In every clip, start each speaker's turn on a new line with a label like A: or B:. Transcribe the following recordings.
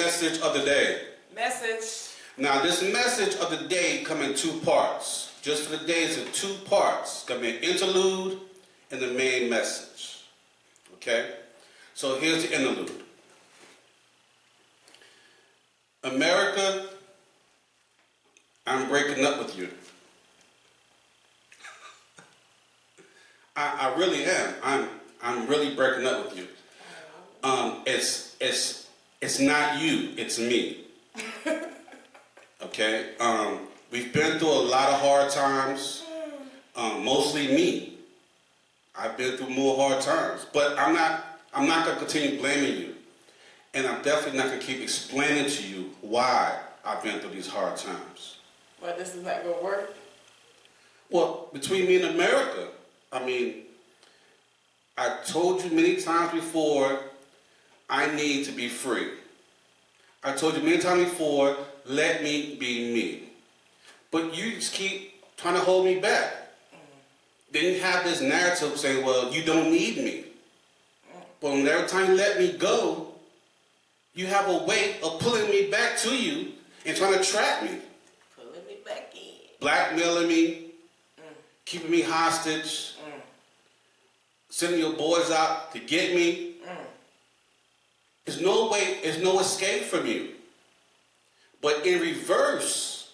A: message of the day.
B: Message.
A: Now, this message of the day come in two parts. Just for the day, it's in two parts. It's going to be an interlude and the main message. Okay? So here's the interlude. America, I'm breaking up with you. I really am. I'm really breaking up with you. It's not you, it's me. Okay? We've been through a lot of hard times. Mostly me. I've been through more hard times. But I'm not gonna continue blaming you. And I'm definitely not gonna keep explaining to you why I've been through these hard times.
B: But this is not gonna work?
A: Well, between me and America, I mean, I told you many times before, I need to be free. I told you many times before, let me be me. But you just keep trying to hold me back. Then you have this narrative saying, well, you don't need me. But when every time you let me go, you have a way of pulling me back to you and trying to trap me.
B: Pulling me back in.
A: Blackmailing me, keeping me hostage, sending your boys out to get me. There's no way, there's no escape from you. But in reverse,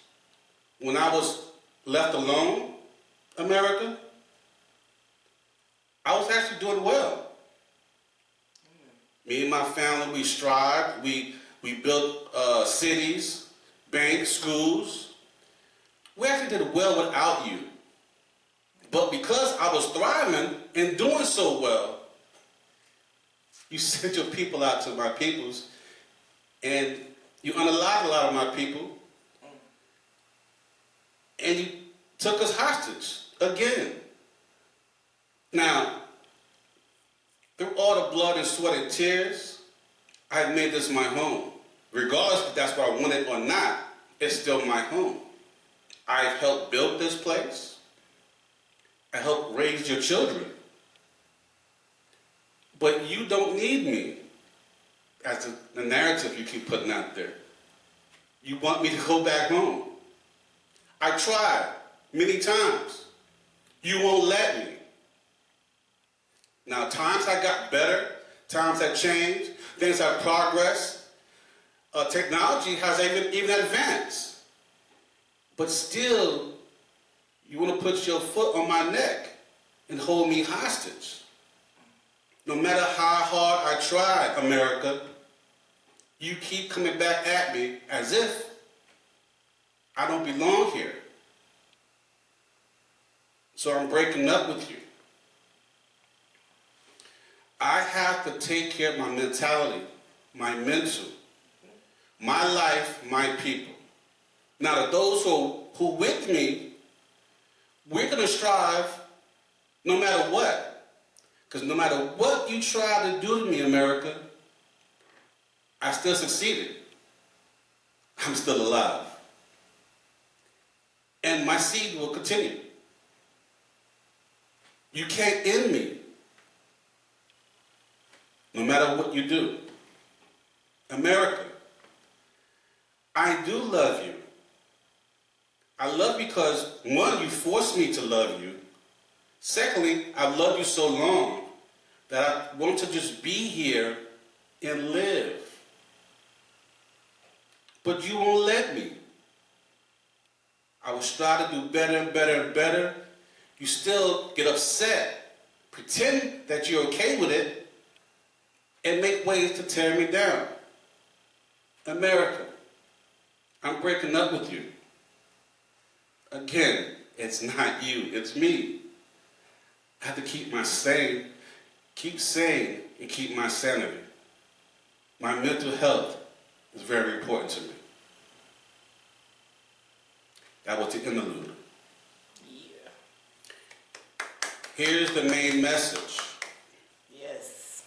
A: when I was left alone, America, I was actually doing well. Me and my family, we strived. We built cities, banks, schools. We actually did well without you. But because I was thriving and doing so well, you sent your people out to my peoples, and you unalived a lot of my people, and you took us hostage again. Now, through all the blood and sweat and tears, I have made this my home. Regardless if that's what I wanted or not, it's still my home. I've helped build this place. I helped raise your children. But you don't need me, as the narrative you keep putting out there. You want me to go back home. I tried many times. You won't let me. Now, times have got better, times have changed, things have progressed. Technology has even advanced. But still, you want to put your foot on my neck and hold me hostage. No matter how hard I try, America, you keep coming back at me as if I don't belong here. So I'm breaking up with you. I have to take care of my mentality, my mental, my life, my people. Now, to those who with me, we're going to strive no matter what. Because no matter what you try to do to me, America, I still succeeded. I'm still alive. And my seed will continue. You can't end me, no matter what you do. America, I do love you. I love you because, one, you forced me to love you. Secondly, I've loved you so long that I want to just be here and live. But you won't let me. I will strive to do better and better and better. You still get upset, pretend that you're okay with it, and make ways to tear me down. America, I'm breaking up with you. Again, it's not you, it's me. I have to keep sane, and keep my sanity. My mental health is very important to me. That was the interlude.
B: Yeah.
A: Here's the main message.
B: Yes.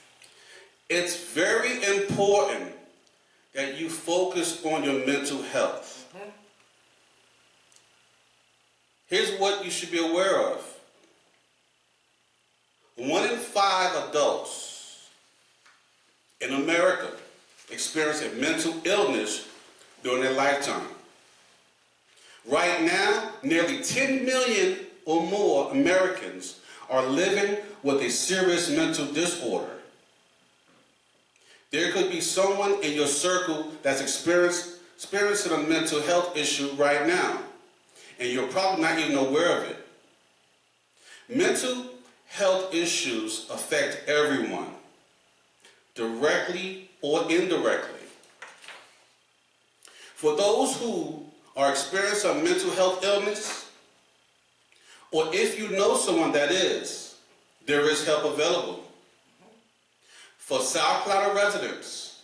A: It's very important that you focus on your mental health. Here's what you should be aware of. 1 in 5 adults in America experience a mental illness during their lifetime. Right now, nearly 10 million or more Americans are living with a serious mental disorder. There could be someone in your circle that's experiencing a mental health issue right now, and you're probably not even aware of it. Mental health issues affect everyone, directly or indirectly. For those who are experiencing a mental health illness, or if you know someone that is, there is help available. For South Carolina residents,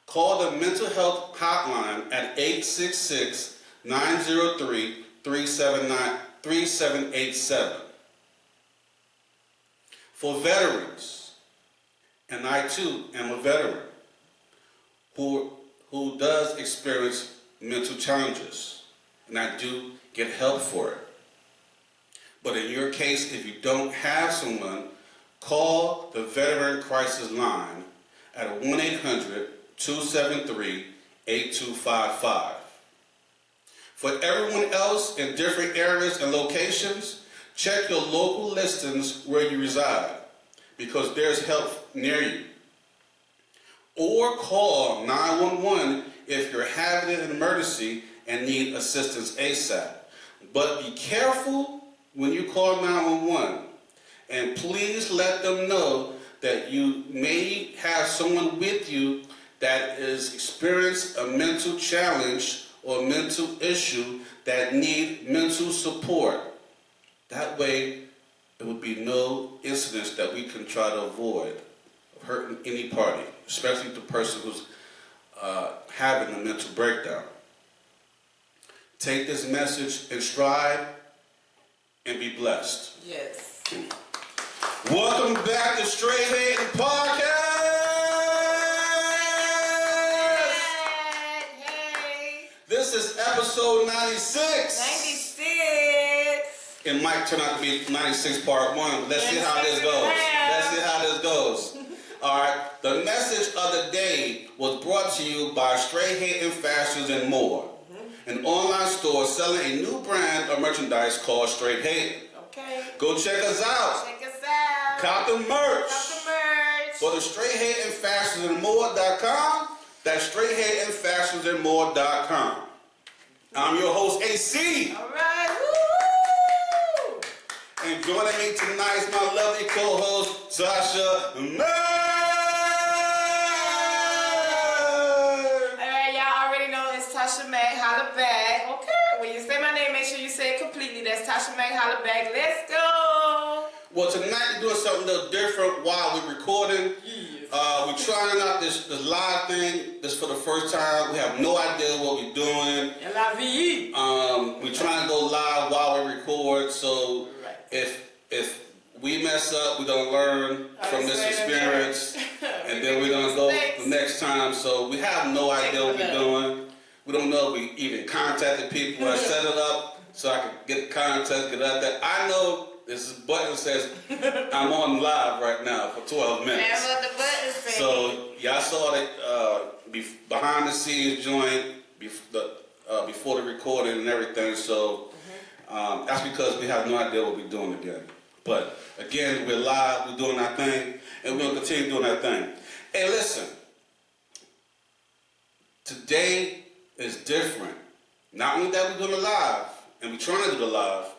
A: call the mental health hotline at 866-903-3787. For veterans, and I too am a veteran who does experience mental challenges, and I do get help for it. But in your case, if you don't have someone, call the Veteran Crisis Line at 1-800-273-8255. For everyone else in different areas and locations, check your local listings where you reside, because there's help near you. Or call 911 if you're having an emergency and need assistance ASAP. But be careful when you call 911, and please let them know that you may have someone with you that is experiencing a mental challenge or mental issue that need mental support. That way, there would be no incidents that we can try to avoid of hurting any party, especially the person who's having a mental breakdown. Take this message in stride and be blessed.
B: Yes.
A: Welcome back to Straight Hating Podcast.
B: Hey.
A: This is episode 96.
B: 96.
A: It might turn out to be 96 part 1, but let's see how this goes. Let's see how this goes. All right. The message of the day was brought to you by Straight Hating Fashions and More, an online store selling a new brand of merchandise called Straight Hating.
B: Okay.
A: Go check us out.
B: Check us out.
A: Cop the merch.
B: Cop the merch.
A: Go to straighthatingfashionsandmore.com. That's straighthatingfashionsandmore.com. I'm your host, AC.
B: All right. Woo!
A: And joining me tonight is my lovely co-host, Tasha May.
B: All right, y'all already know it's Tasha May. Holla back. Okay. When you say my name, make sure you say it completely. That's Tasha May. Holla back. Let's go.
A: Well, tonight we're doing something a little different while we're recording.
B: Yes.
A: We're trying out this live thing. This for the first time. We have no idea what we're doing.
B: L-I-V-E.
A: We're trying to go live while we record. So
B: Right.
A: if we mess up, we're gonna learn from this experience, and then we're gonna go the next time. So we have no idea what we're doing. We don't know if we even contacted people. I set it up so I could get the contact, get out there. I know this button says I'm on live right now for 12 minutes.
B: That's what the button says.
A: So y'all saw the behind the scenes joint before the recording and everything. So that's because we have no idea what we're doing again. But again, we're live, we're doing our thing, and we're gonna continue doing our thing. Hey, listen. Today is different. Not only that we're doing it live, and we're trying to do it live,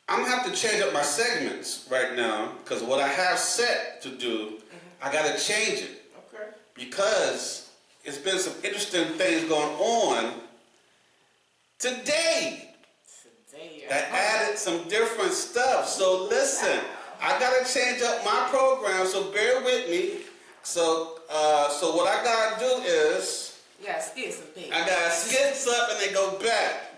A: I'm gonna have to change up my segments right now because what I have set to do, I gotta change it.
B: Okay.
A: Because it's been some interesting things going on today that added some different stuff. So listen, I gotta change up my program, so bear with me. So what I gotta do is
B: You gotta skip some things.
A: I gotta skip up and then go back.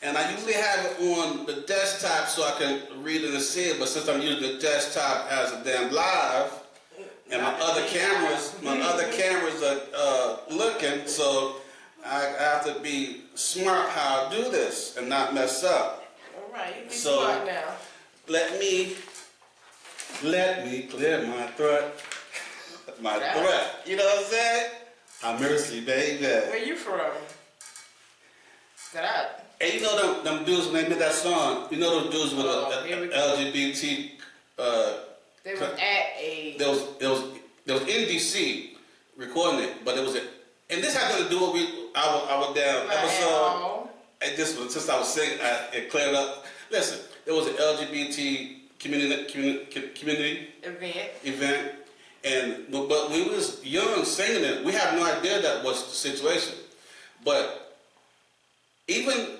A: And I usually have it on the desktop so I can read it and see it, but since I'm using the desktop as a damn live, and my other cameras are looking, so I have to be smart how I do this and not mess up.
B: All right, you be
A: So-
B: smart now.
A: Let me clear my throat. my threat. You know what I'm saying? Have mercy, baby.
B: Where you from? That.
A: And you know them dudes when they made that song. You know those dudes with the LGBT.
B: They was at a.
A: There was in DC recording it, but it was and this had nothing to do with our damn episode. And this was since I was saying it cleared up. Listen, there was an LGBT community event, and but we was young singing it. We had no idea that was the situation, but even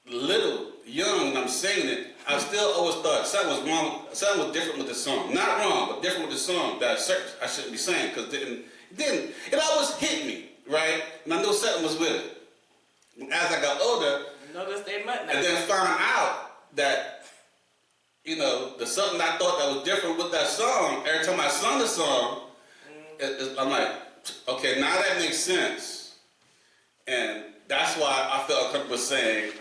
A: little young when I'm singing it, I still always thought something was wrong. Something was different with the song. Not wrong, but different with the song that I shouldn't be saying because it always hit me, right? And I knew something was with it. As I got older, and then found out that, you know, the something I thought that was different with that song, every time I sung the song, I'm like, okay, now that makes sense. And that's why I felt comfortable saying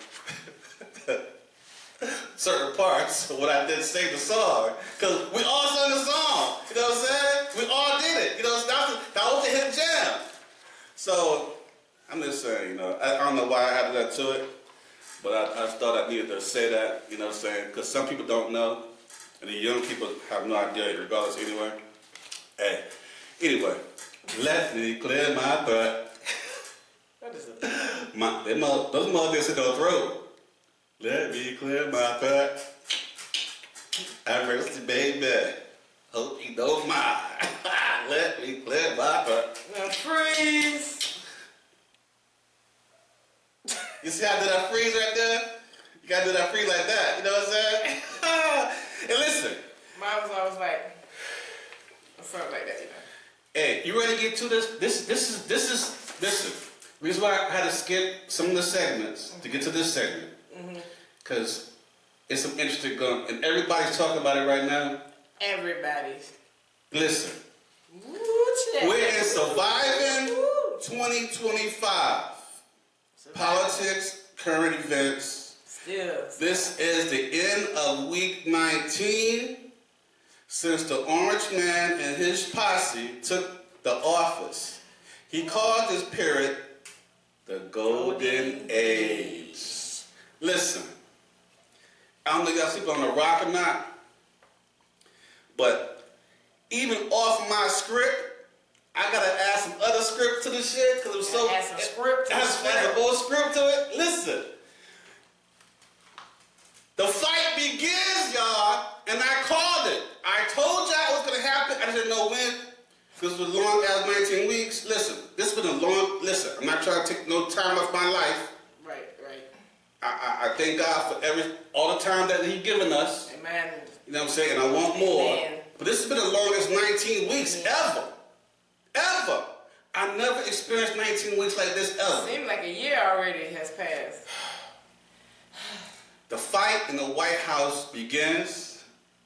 A: certain parts when I didn't sing the song. Because we all sang the song, you know what I'm saying? We all did it, you know, that was a hit jam. So, I'm just saying, you know, I don't know why I added that to it, but I just thought I needed to say that, you know what I'm saying? Because some people don't know, and the young people have no idea regardless anyway. Hey, anyway, let me clear my throat.
B: What is it?
A: Those motherfuckers in their throat. Let me clear my throat. Have mercy, baby. Hope you don't mind. Let me clear my throat.
B: Now freeze.
A: You see how I did that freeze right there? You gotta do that freeze like that, you know what I'm saying? And listen.
B: Mine was always like, something like that, you know.
A: Hey, you ready to get to this? This is reason why I had to skip some of the segments to get to this segment. Because it's some interesting going, and everybody's talking about it right now.
B: Everybody's.
A: Listen.
B: Woo,
A: we're in Surviving 2025. Politics, current events.
B: Still.
A: This is the end of week 19 since the Orange Man and his posse took the office. He called this period the Golden Age. Listen, I don't know if y'all sleep on the rock or not, but even off my script, I gotta add some other script to this shit because it was so.
B: Add some script to
A: add a whole script to it. Listen, the fight begins, y'all, and I called it. I told y'all it was gonna happen. I didn't know when. Because it was long as 19 weeks. Listen, this has been a long. Listen, I'm not trying to take no time off my life.
B: Right.
A: I thank God for all the time that He given us.
B: Amen.
A: You know what I'm saying? And I want more.
B: Amen.
A: But this has been the longest 19 weeks ever. Ever. I never experienced 19 weeks like this ever.
B: Seems like a year already has passed.
A: The fight in the White House begins.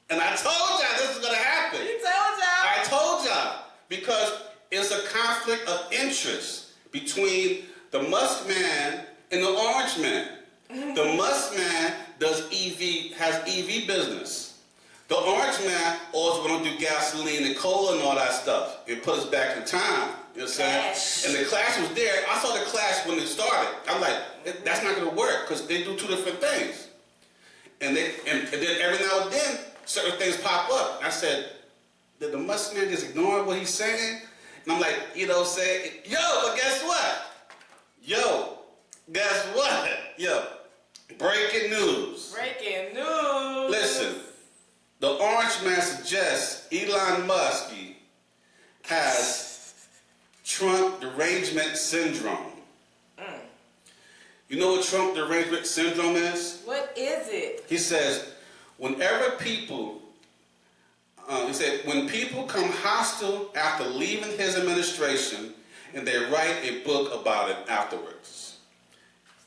A: And I told y'all this was going to happen.
B: You told y'all.
A: I told y'all. Because it's a conflict of interest between the Musk man and the Orange man. The Musk man has EV business. The Orange man always want to do gasoline and coal and all that stuff. It put us back in time. You know what I'm saying? And the clash was there. I saw the clash when it started. I'm like, that's not going to work because they do two different things. And then every now and then, certain things pop up. I said, did the Musk man just ignore what he's saying? And I'm like, you know, say, but guess what? Guess what? Breaking news.
B: Breaking news.
A: Listen, the Orange Man suggests Elon Musk has Trump derangement syndrome. You know what Trump derangement syndrome is?
B: What is it?
A: He says, whenever people, when people come hostile after leaving his administration and they write a book about it afterwards.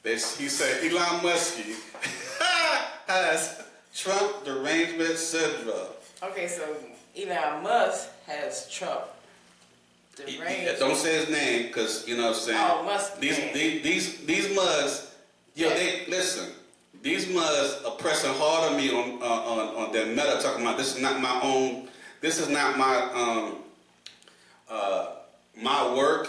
A: He said Elon Musk has Trump derangement syndrome.
B: Okay, so Elon Musk has Trump derangement.
A: Don't say his name, because you know what I'm saying.
B: Oh, Musk.
A: These mugs, they listen. These mugs are pressing hard on me on their meta, talking about this is not my own. This is not my my work.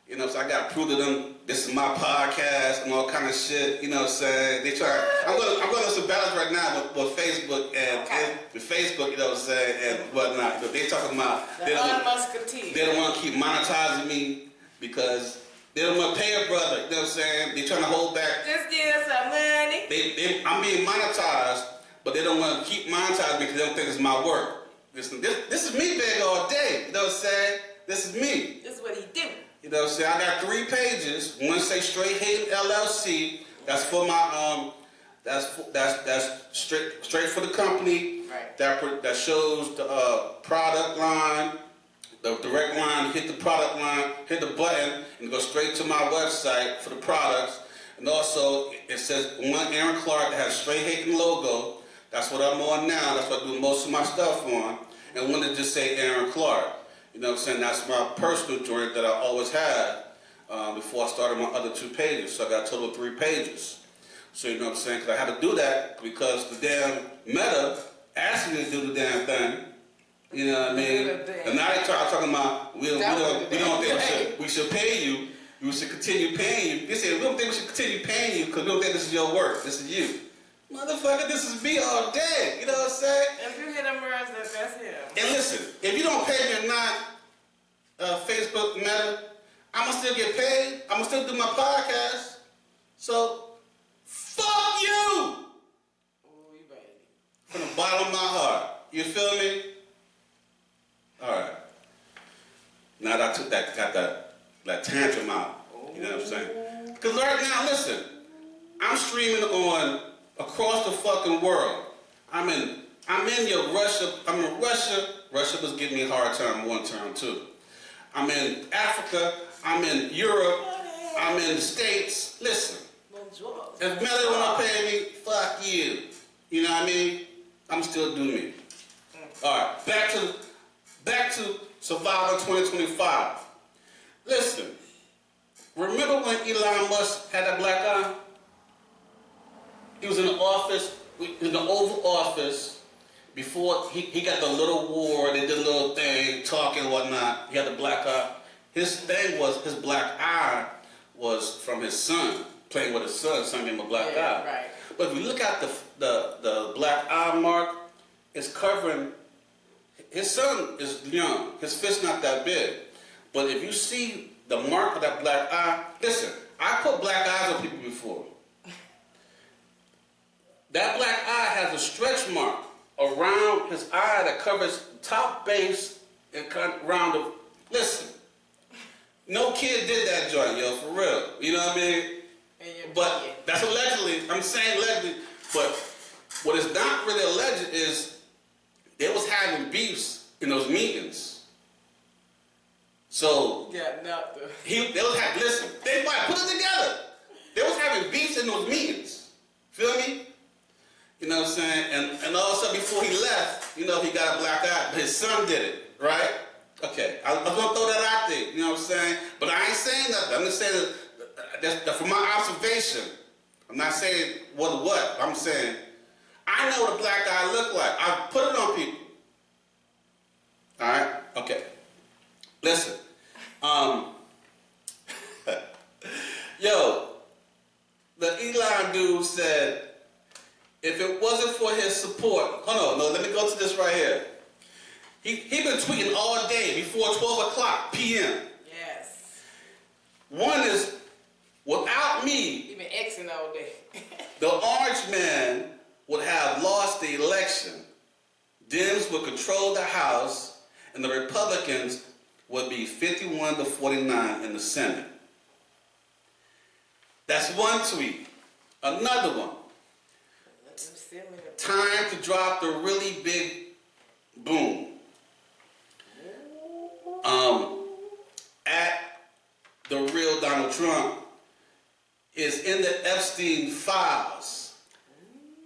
A: You know, so I got to prove to them this is my podcast and all kind of shit. You know what I'm saying? They try. I'm going some battles right now with Facebook and with Facebook. You know what I'm saying, and whatnot. But they talking about they don't want to keep monetizing me because they don't want to pay a brother. You know what I'm saying? They trying to hold back.
B: Just give us some money.
A: I'm being monetized, but they don't want to keep monetizing me because they don't think it's my work. This is me big all day. You know what I'm saying? This is me.
B: This is what he do.
A: You know what I'm saying? I got 3 pages. One say Straight Hating LLC. That's for my that's straight for the company.
B: Right.
A: That shows the product line, the direct line. Hit the product line, hit the button, and go straight to my website for the products. And also it says one Aaron Clark that has Straight Hating logo. That's what I'm on now. That's what I do most of my stuff on. And one that just say Aaron Clark. You know what I'm saying? That's my personal joint that I always had before I started my other 2 pages. So I got a total of 3 pages. So you know what I'm saying? Because I had to do that because the damn Meta asked me to do the damn thing. You know what I mean? And now they talking about we don't think we should pay you. We should continue paying you. They say we don't think we should continue paying you because we don't think this is your work. This is you. Motherfucker, this is me all day. You know what I'm saying?
B: If you hit them words, that's him.
A: And listen, if you don't pay me or not, Facebook, Meta, I'ma still get paid. I'ma still do my podcast. So, fuck you!
B: Ooh, you baby.
A: From the bottom of my heart. You feel me? Alright. Now that I took got that tantrum out. You know what I'm saying? Because right now, listen, I'm streaming on across the fucking world. I'm in your Russia. I'm in Russia. Russia was giving me a hard time one time too. I'm in Africa. I'm in Europe. I'm in the States. Listen, if Meta don't want to pay me, fuck you. You know what I mean? I'm still doing me. All right, back to Survivor 2025. Listen, remember when Elon Musk had that black eye? He was in the office, in the Oval Office, before he got the little war, they did a little thing, talking and whatnot. He had the black eye. His thing was, his black eye was from his son, playing with his son gave him a black eye.
B: Right.
A: But if you look at the black eye mark, it's covering, his son is young, his fist's not that big. But if you see the mark of that black eye, listen, I put black eyes on people before. That black eye has a stretch mark around his eye that covers top base and around the. Listen, no kid did that joint, yo, for real. You know what I mean? But that's allegedly. I'm saying allegedly. But what is not really alleged is they was having beefs in those meetings. So
B: yeah, nothing.
A: They was having. Listen, they might put it together. They was having beefs in those meetings. Feel me? You know what I'm saying? And all of a sudden, before he left, you know, he got a black eye. But his son did it, right? Okay, I'm going to throw that out there. You know what I'm saying? But I ain't saying nothing. I'm just saying that from my observation. I'm not saying what. I'm saying I know what a black eye look like. I put it on people. All right? Okay. Listen. Yo, the Elon dude said, if it wasn't for his support, hold on, no, let me go to this right here. He been tweeting all day before 12 o'clock p.m.
B: Yes.
A: One is, without me,
B: He been Xing all day.
A: the orange man would have lost the election. Dems would control the House, and the Republicans would be 51-49 in the Senate. That's one tweet. Another one. Time to drop the really big boom. At the real Donald Trump is in the Epstein files.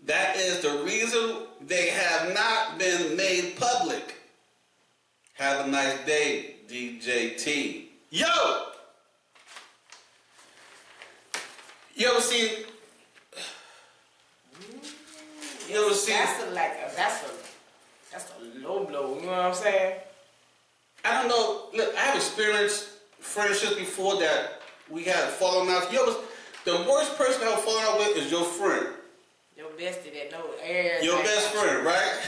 A: That is the reason they have not been made public. Have a nice day, DJT. Yo! You ever seen?
B: That's a low blow. You know what I'm saying?
A: I don't know. Look, I experienced friendships before that we had fallen out. The worst person I would fall out with is your friend.
B: Your bestie that knows everything.
A: Your best friend, right?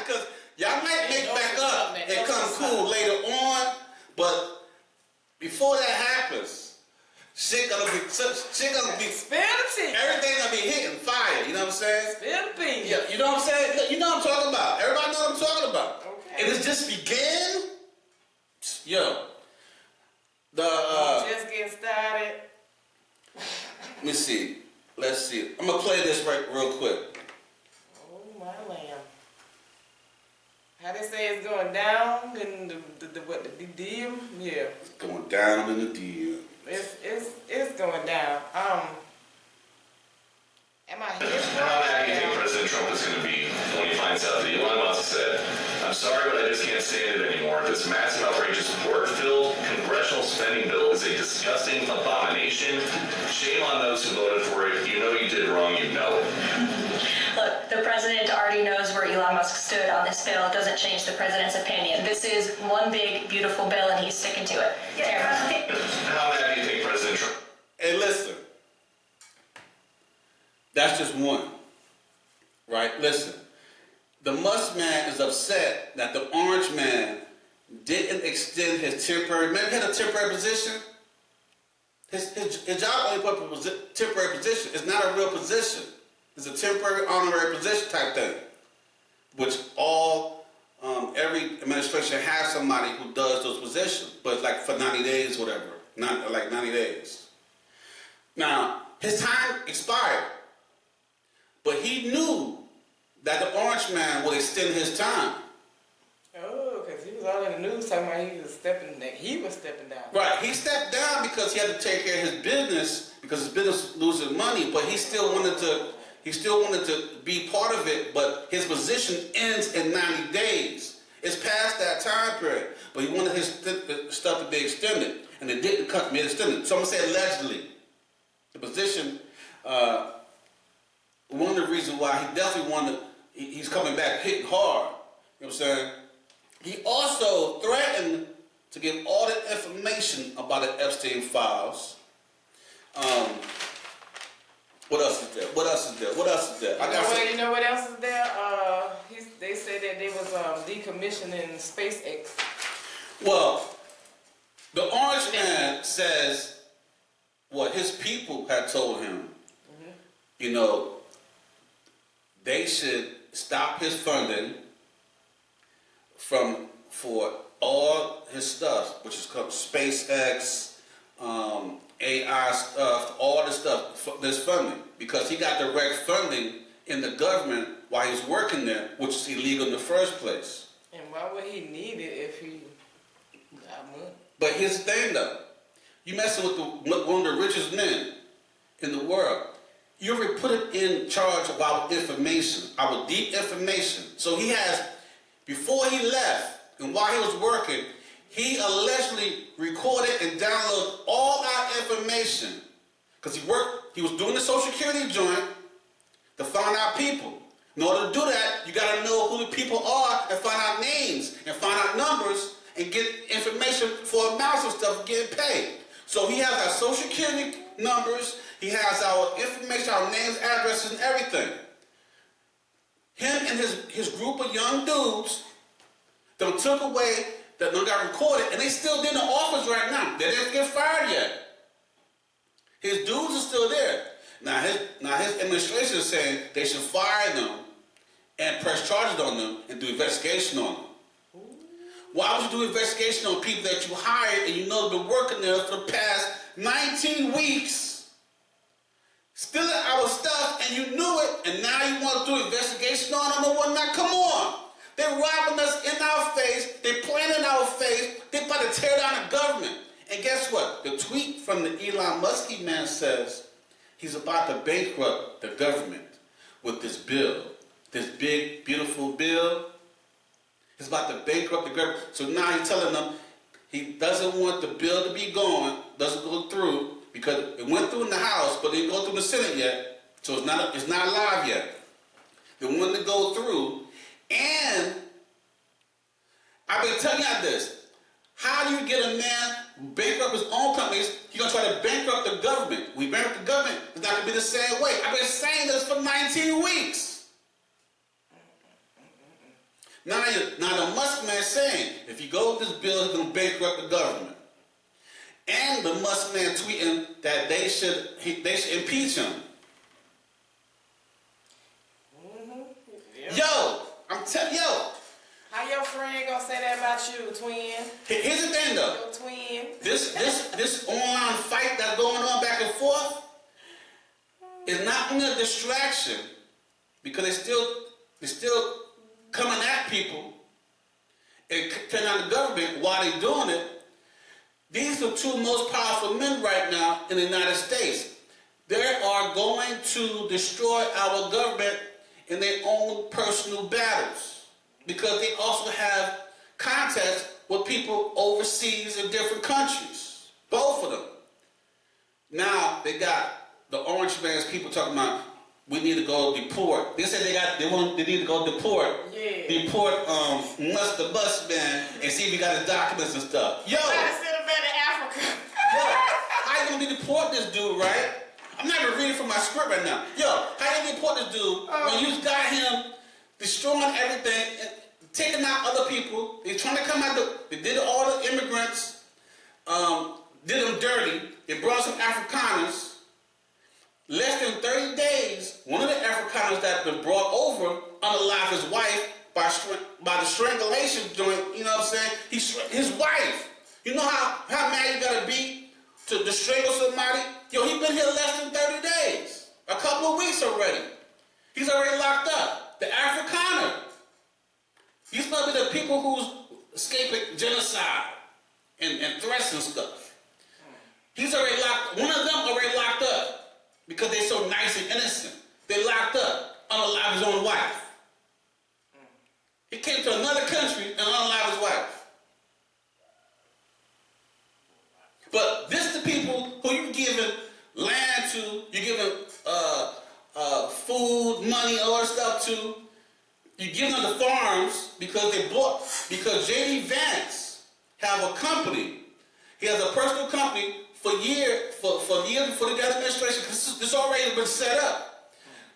A: Because y'all might make back up and come cool later on, but before that happens, shit gonna be
B: Spill the tea.
A: everything gonna be hitting fire. You know what I'm saying?
B: Spill the beans.
A: Yeah, you know what I'm saying? Look, you know what I'm talking about. Everybody know what I'm talking about.
B: Okay.
A: And it's just began. Yo,
B: just getting started.
A: let me see. Let's see. I'm gonna play this real quick.
B: Oh my lamb. How they say it's going down in the deal? Yeah.
A: It's going down in the deal.
B: It's going down. Am I here?
C: How mad do you think President Trump is going to be when he finds out that Elon Musk said, "I'm sorry, but I just can't stand it anymore. This massive, outrageous, work-filled congressional spending bill is a disgusting abomination. Shame on those who voted for it. You know you did wrong. You know it."
D: Look, the president already knows where Elon Musk stood on this bill. It doesn't change the president's opinion. This is one big, beautiful bill, and he's sticking to it.
C: How mad do you think President Trump...
A: Hey, listen. That's just one. Right? Listen. The Musk man is upset that the Orange man didn't extend his temporary... Maybe he had a temporary position. His job only put up a temporary position. It's not a real position. It's a temporary honorary position type thing. Which every administration has somebody who does those positions. But it's like for 90 days, whatever. Not like 90 days. Now, his time expired. But he knew that the Orange man would extend his time.
B: Oh, because he was all in the news talking about he was stepping down.
A: Right, he stepped down because he had to take care of his business, because his business was losing money, but he still wanted to be part of it, but his position ends in 90 days. It's past that time period, but he wanted his stuff to be extended, and it didn't be extended. So I'm going to say allegedly, the position, one of the reasons why he definitely he's coming back hitting hard, you know what I'm saying? He also threatened to give all the information about the Epstein files. What else is there?
B: You know what else is there? They said that they was decommissioning SpaceX.
A: Well, the Orange man says what his people had told him. You know, they should stop his funding for all his stuff, which is called SpaceX, AI stuff, all the stuff, this funding, because he got direct funding in the government while he was working there, which is illegal in the first place.
B: And why would he need it if he got money?
A: But here's the thing, though. You messing with one of the richest men in the world. You already put him in charge of our information, our deep information. So he has, before he left and while he was working, he allegedly recorded and downloaded all our information. Because he was doing the Social Security joint to find out people. In order to do that, you got to know who the people are and find out names and find out numbers and get information for amounts of stuff getting paid. So he has our Social Security numbers, he has our information, our names, addresses, and everything. Him and his group of young dudes, they took away, that got recorded, and they still in the office right now. They didn't get fired yet. His dudes are still there. Now his administration is saying they should fire them and press charges on them and do investigation on them. Why would you do investigation on people that you hired and you know they've been working there for the past 19 weeks? Stealing our stuff and you knew it, and now you want to do investigation on them or whatnot? Come on. They're robbing us in our face. They're playing in our face. They're about to tear down the government. And guess what? The tweet from the Elon Musk man says he's about to bankrupt the government with this bill. This big, beautiful bill. He's about to bankrupt the government. So now he's telling them he doesn't want the bill to be doesn't go through, because it went through in the House, but it didn't go through the Senate yet. So it's not live yet. They want to go through. And I've been telling you this. How do you get a man who bankrupt his own companies? He's going to try to bankrupt the government. We bankrupt the government, it's not going to be the same way. I've been saying this for 19 weeks. Now the Musk man is saying, if you go with this bill, it's going to bankrupt the government. And the Musk man tweeting that they should impeach him.
B: Yep.
A: Yo, I'm telling yo.
B: How your friend gonna say that about you, twin?
A: Here's the thing though.
B: Your twin.
A: This online fight that's going on back and forth is not only a distraction because they're still coming at people and turning on the government while they're doing it. These are the two most powerful men right now in the United States. They are going to destroy our government in their own personal battles because they also have contacts with people overseas in different countries. Both of them. Now they got the orange man's people talking about we need to go deport. They said they need to go deport.
B: Yeah.
A: Deport the bus man and see if he got his documents and stuff. Yo!
B: Try to send him back to Africa.
A: Yo, how you gonna deport this dude, right? I'm not even reading from my script right now. Yo, how you deport this dude when you got him destroying everything and taking out other people? They're trying to come out. They did all the immigrants, did them dirty. They brought some Afrikaners. Less than 30 days, one of the Afrikaners that been brought over unalived his wife by the strangulation joint. You know what I'm saying? His wife. You know how mad you gotta be to strangle somebody? Yo, he been here less than 30 days. A couple of weeks already. He's already locked up. The Afrikaner. He's supposed to be the people who's escaping genocide and threats and stuff. He's already locked. One of them already locked up because they're so nice and innocent. They locked up, unalived his own wife. He came to another country and unalived his wife. But this is the people who you're giving land to, you're giving food, money, all that stuff to. You're giving them the farms because J.D. Vance have a company. He has a personal company for years before the administration, because this already been set up.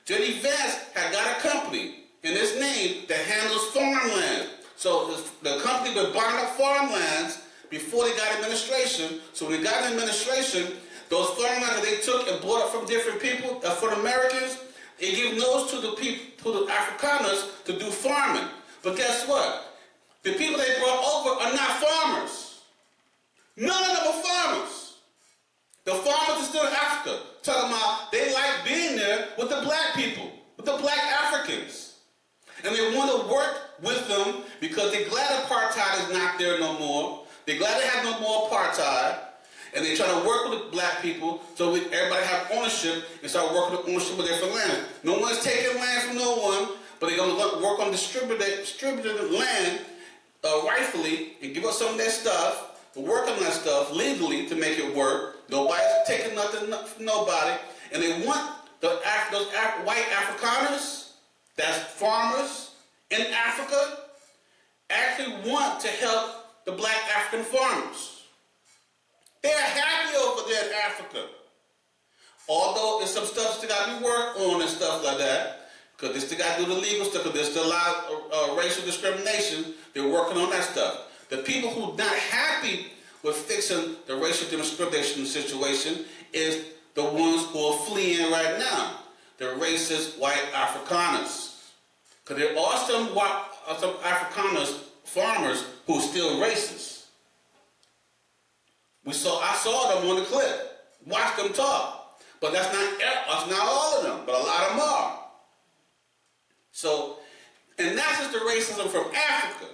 A: J.D. Vance had got a company in his name that handles farmland. So the company been buying up farmlands before they got administration. So when they got administration, those farmlands that they took and bought up from different people, for the Americans, they give those to the people, to the Afrikaners to do farming. But guess what? The people they brought over are not farmers. None of them are farmers. The farmers are still in Africa. Talking about they like being there with the black people, with the black Africans. And they want to work with them because they're glad apartheid is not there no more. They're glad they have no more apartheid. And they're trying to work with the black people so everybody have ownership and start working with ownership of their land. No one's taking land from no one, but they're going to work on distributing the land rightfully and give us some of their stuff, to work on that stuff legally to make it work. Nobody's taking nothing from nobody. And they want those white Afrikaners, that's farmers in Africa, actually want to help the black African farmers. They're happy over there in Africa. Although there's some stuff still got to be worked on and stuff like that, because they still got to do the legal stuff, because there's still a lot of racial discrimination. They're working on that stuff. The people who are not happy with fixing the racial discrimination situation is the ones who are fleeing right now, the racist white Afrikaners. Because there are some Afrikaners, farmers, who are still racist. I saw them on the clip. Watch them talk. But that's not all of them, but a lot of them are. So, and that's just the racism from Africa.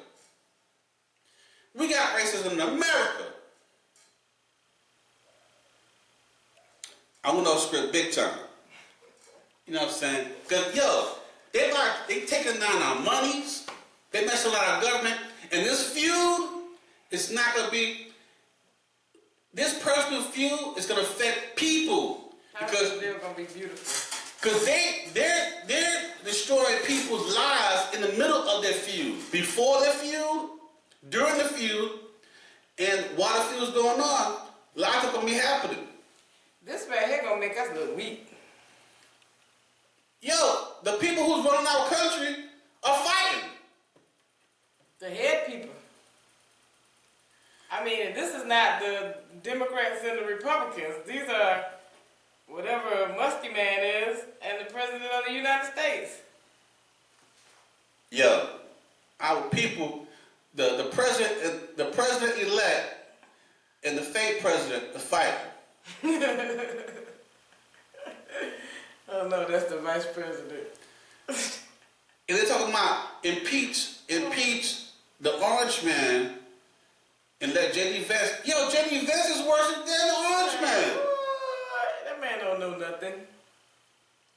A: We got racism in America. I went off script big time. You know what I'm saying? Because, yo, they taking down our monies. They messing with our government. And this feud is not going to be... This personal feud is going to affect people. Because
B: they're going to be beautiful.
A: Because they're destroying people's lives in the middle of their feud. Before their feud, during the feud, And while the feud was going on, lots of them be happening.
B: This man here gonna make us look weak.
A: Yo, the people who's running our country are fighting.
B: The head people. I mean, this is not the Democrats and the Republicans. These are whatever Musty Man is and the President of the United States.
A: Yo, our people, the president-elect and the fake president are fighting.
B: Oh no, that's the Vice President.
A: And they're talking about impeach the Orange Man and let J.D. Vance. Yo, J.D. Vance is worse than the Orange Man.
B: That man don't know nothing.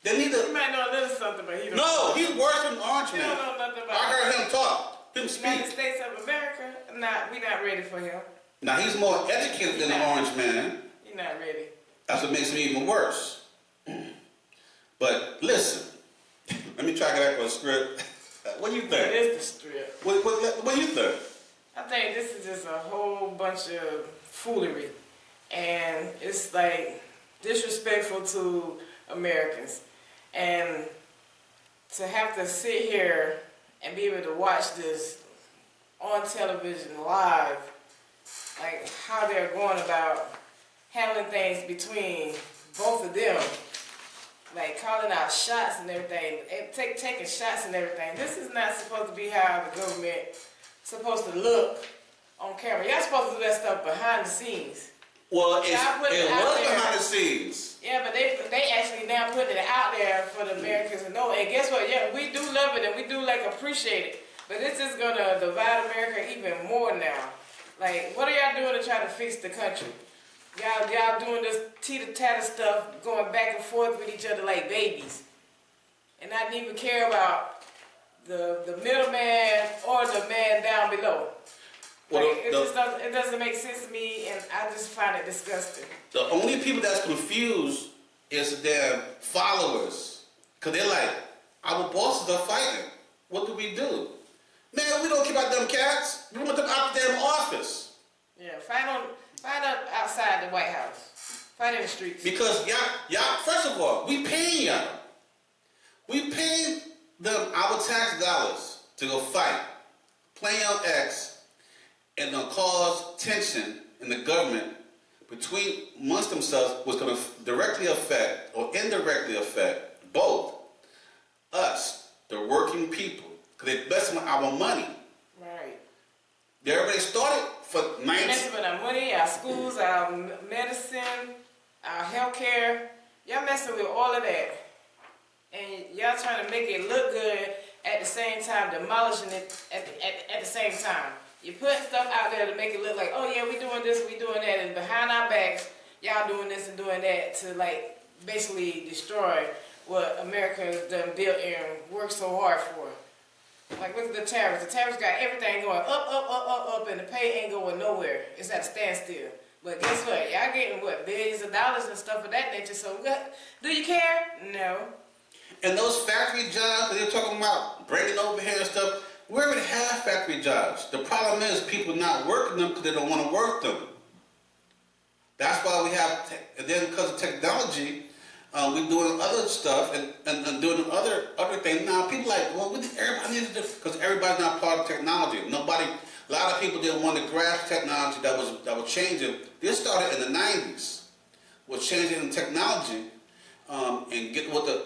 A: They need
B: He
A: to.
B: might know a little something, but he don't.
A: No, he's worse than the Orange
B: He
A: Man.
B: don't know nothing about
A: I heard him talk, him
B: United
A: speak.
B: States of America. Nah, we not ready for him.
A: Now he's more educated than the Orange Man.
B: He not ready.
A: That's what makes him even worse. But listen, let me try to get back on the script. What do you
B: That
A: think?
B: is the strip.
A: What do you think?
B: I think this is just a whole bunch of foolery. And it's like disrespectful to Americans. And to have to sit here and be able to watch this on television live, like how they're going about handling things between both of them, like calling out shots and everything, and taking shots and everything. This is not supposed to be how the government supposed to look on camera. Y'all supposed to do that stuff behind the scenes.
A: Well,
B: Yeah, I put it
A: it
B: out
A: was
B: there.
A: behind the scenes.
B: Yeah, but they actually now putting it out there for the Americans to know. And guess what? Yeah, we do love it and we do like appreciate it. But this is gonna divide America even more now. Like, what are y'all doing to try to fix the country? Y'all doing this teeter-tatter stuff, going back and forth with each other like babies. And not even care about the middleman or the man down below.
A: Well,
B: Like, it doesn't make sense to me, and I just find it disgusting.
A: The only people that's confused is their followers. Because they're like, our bosses are fighting. What do we do? Man, we don't care about them cats. We want them out the damn office.
B: Yeah, fight up outside the White House. Fight in the streets.
A: Because y'all, first of all, we paying y'all. We paying them our tax dollars to go fight, playing on X, and gonna cause tension in the government between amongst themselves, was gonna directly affect or indirectly affect both us, the working people, because they investing our money.
B: Right.
A: They already started for 19.
B: Messing with our money, our schools, our medicine, our healthcare. Y'all messing with all of that. And y'all trying to make it look good at the same time, demolishing it at the same time. You put stuff out there to make it look like, oh yeah, we doing this, we doing that, and behind our backs, y'all doing this and doing that to like basically destroy what America has done built and worked so hard for. Like look at the tariffs. The tariffs got everything going up, and the pay ain't going nowhere. It's at a standstill. But guess what? Y'all getting what, billions of dollars and stuff of that nature. So what? Do you care? No.
A: And those factory jobs that they're talking about, bringing over here and stuff, we already have factory jobs. The problem is people not working them because they don't want to work them. That's why we have, and then because of technology, we're doing other stuff and doing other things. Now people like, well, what did everybody need to do? Because everybody's not part of technology. A lot of people didn't want to grasp technology that was changing. This started in the 90s, was changing in technology. And get with the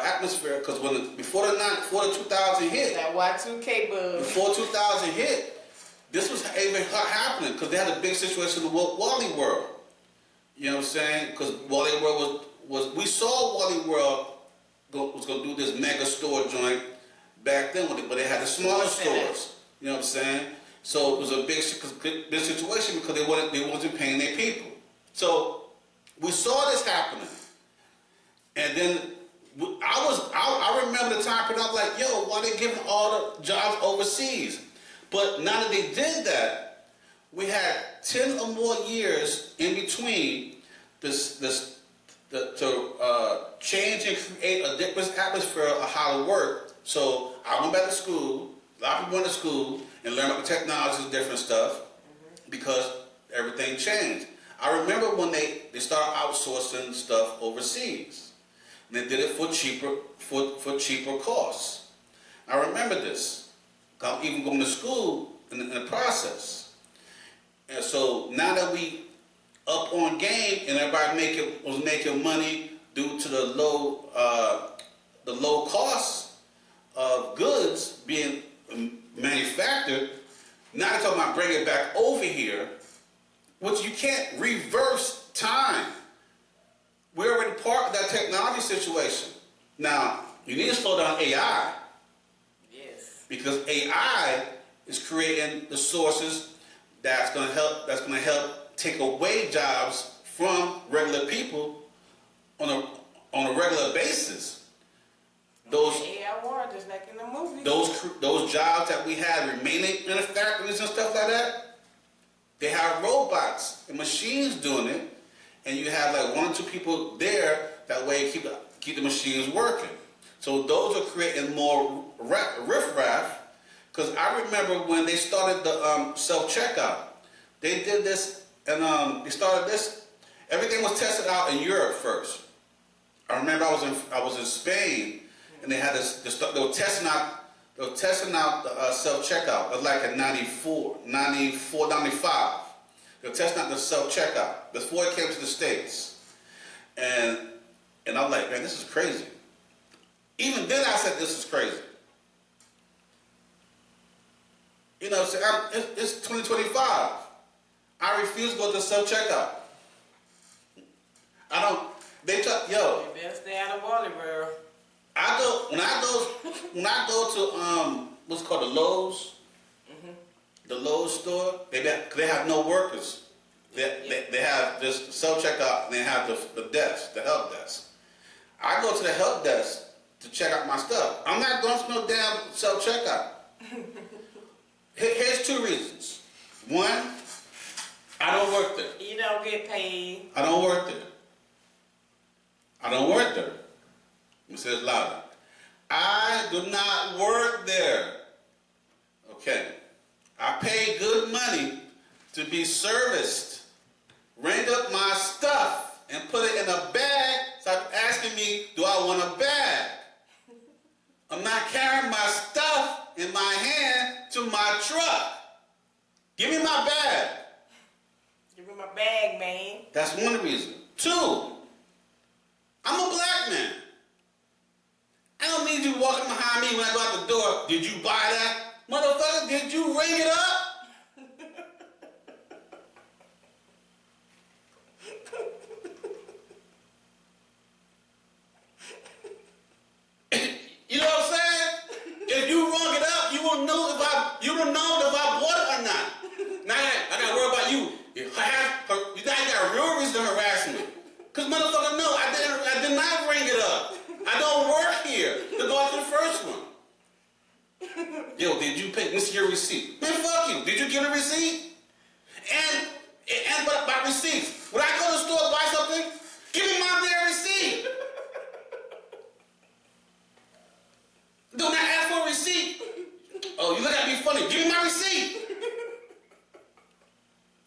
A: atmosphere, because before the 2000 hit,
B: That Y2K bug.
A: before 2000 hit, this was even happening because they had a big situation with Wally World. You know what I'm saying? Because Wally World was we saw Wally World was going to do this mega store joint back then, but they had the smaller stores. You know what I'm saying? So it was a big situation because they wasn't paying their people. So we saw this happening. And then I remember the time, and I'm like, yo, why they giving all the jobs overseas? But now that they did that, we had 10 or more years in between to change and create a different atmosphere of how to work. So I went back to school, a lot of people went to school and learned about the technologies and different stuff. because everything changed. I remember when they started outsourcing stuff overseas. And they did it for cheaper costs. I remember this. I'm even going to school in the process. And so now that we up on game and everybody was making money due to the low cost of goods being manufactured, now they're talking about bringing it back over here, which you can't reverse time. We're already part of that technology situation. Now, you need to slow down AI.
B: Yes.
A: Because AI is creating the sources that's going to help take away jobs from regular people on a regular basis. Those
B: AI war, just like in the movie.
A: those jobs that we had remaining in the factories and stuff like that, they have robots and machines doing it, and you have like 1 or 2 people there. That way, keep the machines working. So those are creating more riffraff. Because I remember when they started the self-checkout, they did this, and they started this. Everything was tested out in Europe first. I remember I was in Spain, and they had they were testing out the self-checkout. It was like in 94, 95. They were testing out the self-checkout before it came to the States. And I'm like, man, this is crazy. Even then I said, this is crazy. You know, so it's 2025. I refuse to go to self-checkout. Yo.
B: You better stay out of Wally-World.
A: When I go to what's called the Lowe's, the Lowe's store, they have no workers. They have this self-checkout, and they have the desk, the help desk. I go to the help desk to check out my stuff. I'm not going to no damn self-checkout. Here's 2 reasons. 1, I don't work there.
B: You don't get paid.
A: I don't work there. Let me say it louder. I do not work there. Okay. I pay good money to be serviced. Ring up my stuff and put it in a bag. Stop asking me, do I want a bag? I'm not carrying my stuff in my hand to my truck. Give me my bag.
B: Give me my bag, man.
A: That's one reason. 2, I'm a black man. I don't need you walking behind me when I go out the door. Did you buy that? Motherfucker, did you ring it up? You know what I'm saying? If you rung it up, you will know if I bought it or not. Now I gotta worry about you. You got a real reason to harass me. Cause motherfucker, no, I did not ring it up. I don't work here. To go after the first one. Yo, did you pay? This is your receipt. Man, fuck you. Did you get a receipt? And by receipts. When I go to the store to buy something, give me my damn receipt. Do not ask for a receipt. Oh, you look at me funny. Give me my receipt.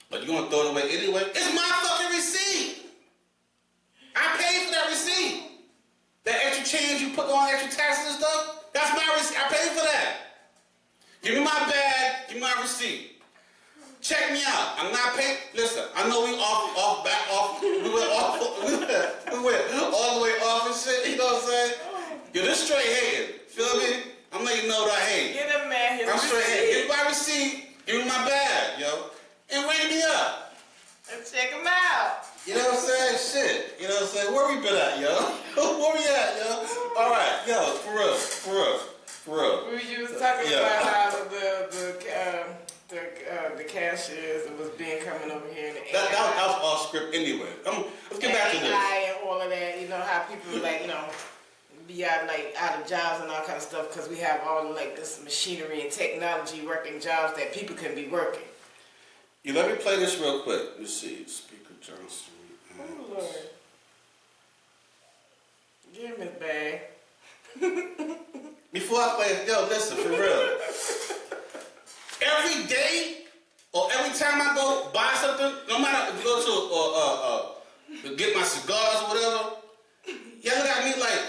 A: But you gonna throw it away anyway? It's my fucking receipt. I paid for that receipt. That extra change you put on extra taxes and stuff, that's my receipt. I paid for that. Give me my bag, give me my receipt. Check me out. I'm not paying. Listen, I know we went all the way off and shit, you know what I'm saying? Yo, this straight hating. Feel me? I'm letting you know that I hate.
B: Get a man his
A: I'm straight
B: receipt.
A: hating. Give me my receipt, give me my bag, yo. And ring me up.
B: And check him out.
A: You know what I'm saying? Shit. You know what I'm saying? Where we been at, yo? Where we at, yo? All right, yo, for real.
B: You was talking
A: Yeah.
B: about how the cashiers was being coming over here. And the
A: That
B: AI,
A: was all script anyway. Let's get back to this.
B: AI and all of that. You know how people like be out of jobs and all kind of stuff because we have all like this machinery and technology working jobs that people can be working.
A: You let me play this real quick. Let me see. Speaker Johnson.
B: Oh Lord. Give him his bag.
A: Before I play it, yo, listen, for real. Every day or every time I go buy something, no matter if you go to get my cigars or whatever, y'all look at me like,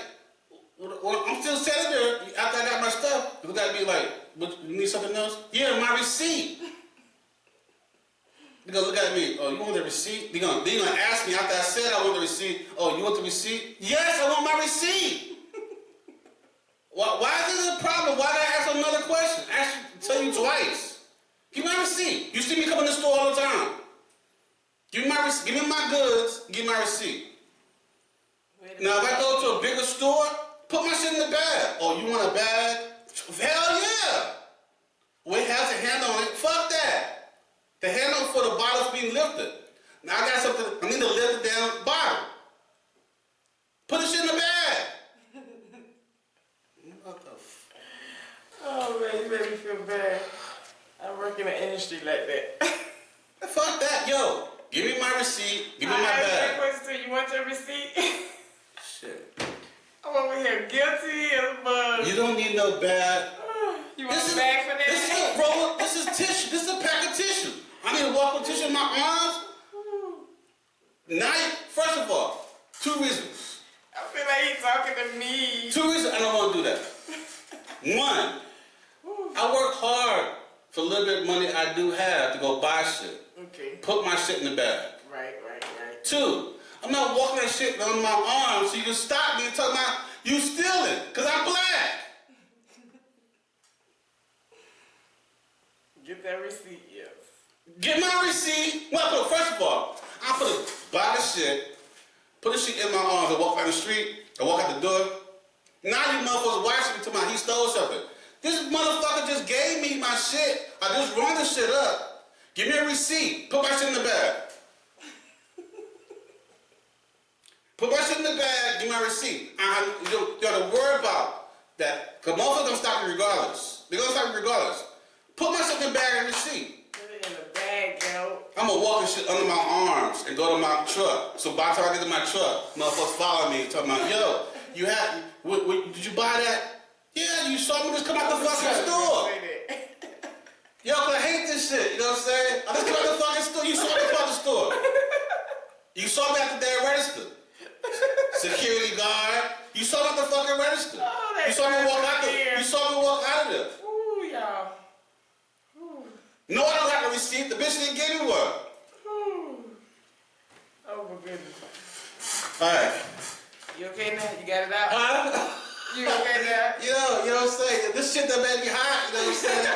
A: well, I'm still standing there after I got my stuff. You look at me like, what, you need something else? Yeah, my receipt. They're gonna look at me, oh, you want the receipt? They're gonna ask me after I said I want the receipt, oh, you want the receipt? Yes, I want my receipt. Why is this a problem? Why did I ask another question? Tell you twice. Give me my receipt. You see me come in the store all the time. Give me my goods, give me my receipt. Now, if I go to a bigger store, put my shit in the bag. Oh, you want a bag? Hell yeah. We have the handle on it. Fuck that. The handle for the bottle's being lifted. Now I got something, I need to lift the damn bottle. Put the shit in the bag. What the f...
B: Oh man, you made me feel bad. I work in an industry like that.
A: Fuck that, yo. Give me my receipt, give me my bag.
B: Question, you want your receipt?
A: Shit.
B: I'm over here guilty as a bug.
A: You don't need no bag.
B: You want a bag for that?
A: This is a roll. This is tissue. This is a pack of tissue. I need to walk with tissue in my arms. Now, first of all, 2 reasons.
B: I feel like he's talking to me.
A: 2 reasons I don't want to do that. 1, I work hard for a little bit of money I do have to go buy shit.
B: Okay.
A: Put my shit in the bag.
B: Right.
A: 2, I'm not walking that shit on my arms so you can stop me and talk about you stealing, because I'm black.
B: Get that receipt, yes.
A: Get my receipt. Well, first of all, I'm gonna buy the shit, put the shit in my arms and walk down the street, and walk out the door. Now you motherfuckers watching me talking about he stole something. This motherfucker just gave me my shit. I just run this shit up. Give me a receipt. Put my shit in the bag. Put my shit in the bag, give me my receipt. You gotta worry about that. Because motherfuckers gonna stop me regardless. They're gonna stop me regardless. Put my shit in the bag and receipt.
B: Put it in the bag, yo.
A: I'm gonna walk this shit under my arms and go to my truck. So by the time I get to my truck, motherfuckers follow me talking about, yo, did you buy that? Yeah, you saw me just come out the fucking store. Yo, cause I hate this shit, you know what I'm saying? I just come out the fucking store, you saw me come out the store. You saw me at the damn register. Security guard, you saw me at the fucking register.
B: Oh,
A: You saw me walk out of there.
B: Ooh, y'all.
A: No, I don't have a receipt. The bitch didn't give me one.
B: Oh my goodness.
A: All right.
B: You okay now? You got it out?
A: Huh?
B: You okay now?
A: You know what I'm saying? This shit that made me hot, you know what I'm saying?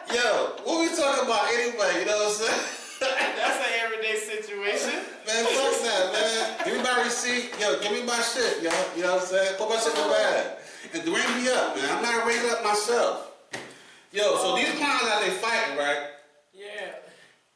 A: Yo, what we talking about anyway, you know what I'm saying?
B: That's an everyday situation.
A: Man, fuck that, man. Give me my receipt. Yo, give me my shit, yo. You know what I'm saying? Put my shit in the bag. And ring me up, man. I'm not ringing up myself. Yo, so these clowns out there fighting, right?
B: Yeah.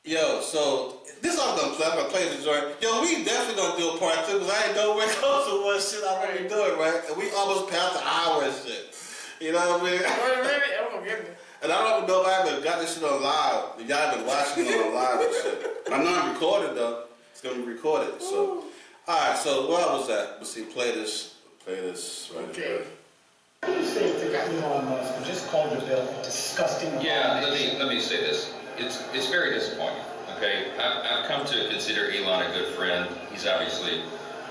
A: Yo, so this all I'm gonna play the joint. Yo, we definitely gonna do a part 2 because I ain't nowhere close to what shit I'm gonna be doing, right? And we almost passed the hour and shit. You know what I mean?
B: Oh, really? Oh my goodness.
A: And I don't even know if I ever got this shit on live. Y'all been watching it on live and shit. I know I'm recorded though. It's gonna be recorded. So, alright. So where was that? Let's see. Play this right here.
E: What do you say to Elon Musk, who just called the bill a disgusting
F: Yeah,
E: abomination?
F: let me say this. It's very disappointing. Okay, I've come to consider Elon a good friend. He's obviously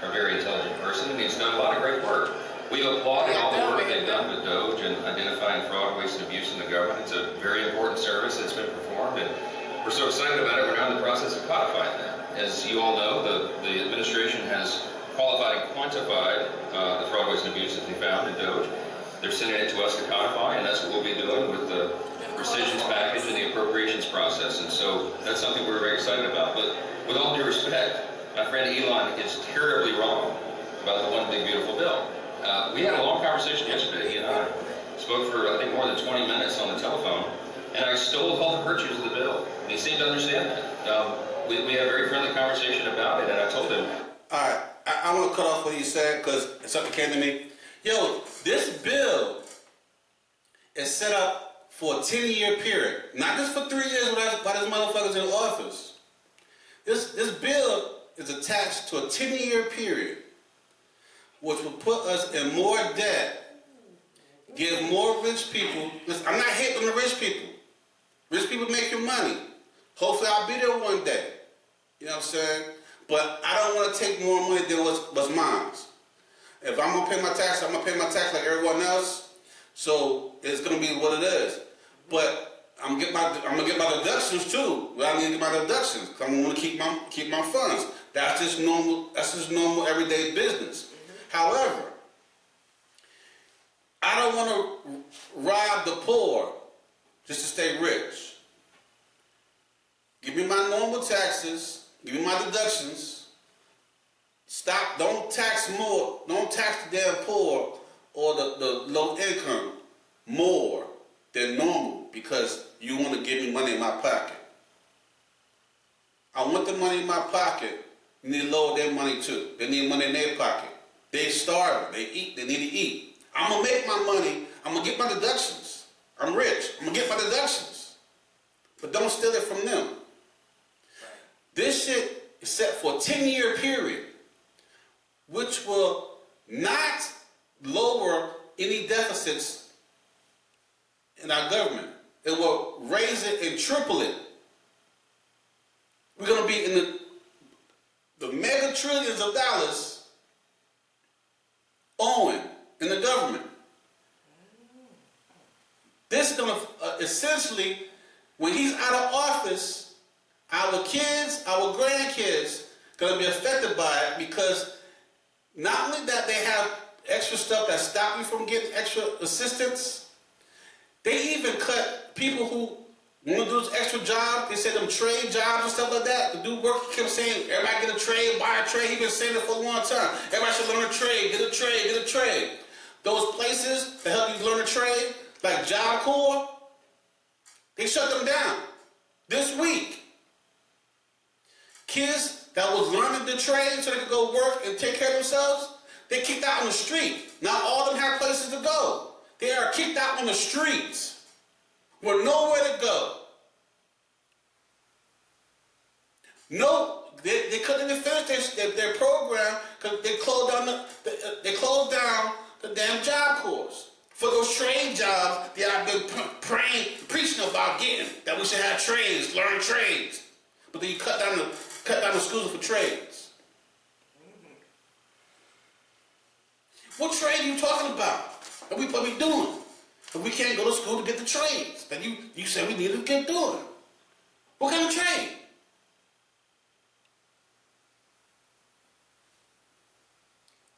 F: a very intelligent person, and he's done a lot of great work. We've applauded all the work they've done with Doge and identifying fraud, waste, and abuse in the government. It's a very important service that's been performed, and we're so excited about it. We're now in the process of codifying that. As you all know, the administration has qualified and quantified the fraud, waste, and abuse that they found in Doge. They're sending it to us to codify, and that's what we'll be doing with the rescissions package and the appropriations process. And so that's something we're very excited about. But with all due respect, my friend Elon is terribly wrong about the one big beautiful bill. We had a long conversation yesterday. He and I spoke for, I think, more than 20 minutes on the telephone, and I extolled all the virtues of the bill. And he seemed to understand that. We had a very friendly conversation about it, and I told him.
A: All right. I want to cut off what he said because something came to me. Yo, this bill is set up for a 10-year period, not just for 3 years by these motherfuckers in office. This bill is attached to a 10-year period, which will put us in more debt, give more rich people. Listen, I'm not hating on the rich people. Rich people make your money. Hopefully I'll be there one day. You know what I'm saying? But I don't want to take more money than what's mine. If I'm going to pay my tax, I'm going to pay my tax like everyone else. So it's going to be what it is. But I'm going to get my deductions too. Well, I need to get my deductions. Cause I'm going to keep my funds. That's just normal everyday business. However, I don't want to rob the poor just to stay rich. Give me my normal taxes, give me my deductions. Stop, don't tax the damn poor or the low income more than normal because you want to give me money in my pocket. I want the money in my pocket. You need to lower their money too. They need money in their pocket. They starving, they eat, they need to eat. I'm going to make my money, I'm going to get my deductions. I'm rich, I'm going to get my deductions. But don't steal it from them. This shit is set for a 10-year period, which will not lower any deficits in our government. It will raise it and triple it. We're going to be in the mega trillions of dollars owing in the government. This is going to essentially, when he's out of office, our kids, our grandkids, going to be affected by it because not only that they have extra stuff that stop you from getting extra assistance, they even cut people who want to do this extra job. They say them trade jobs and stuff like that. The dude work kept saying, everybody get a trade, buy a trade. He's been saying it for a long time. Everybody should learn a trade, get a trade, get a trade. Those places that help you learn a trade, like Job Corps, they shut them down this week. Kids that was learning the trade so they could go work and take care of themselves, they kicked out on the street. Not all of them have places to go. They are kicked out on the streets with nowhere to go. No, they couldn't even finish their program because they closed down the damn Job Corps for those trade jobs that I've been preaching about getting, that we should have trades, learn trades. But then you cut down the schools for trades. What trade are you talking about? That we supposed to be doing? If we can't go to school to get the trades that you said we need to get doing. What kind of trade?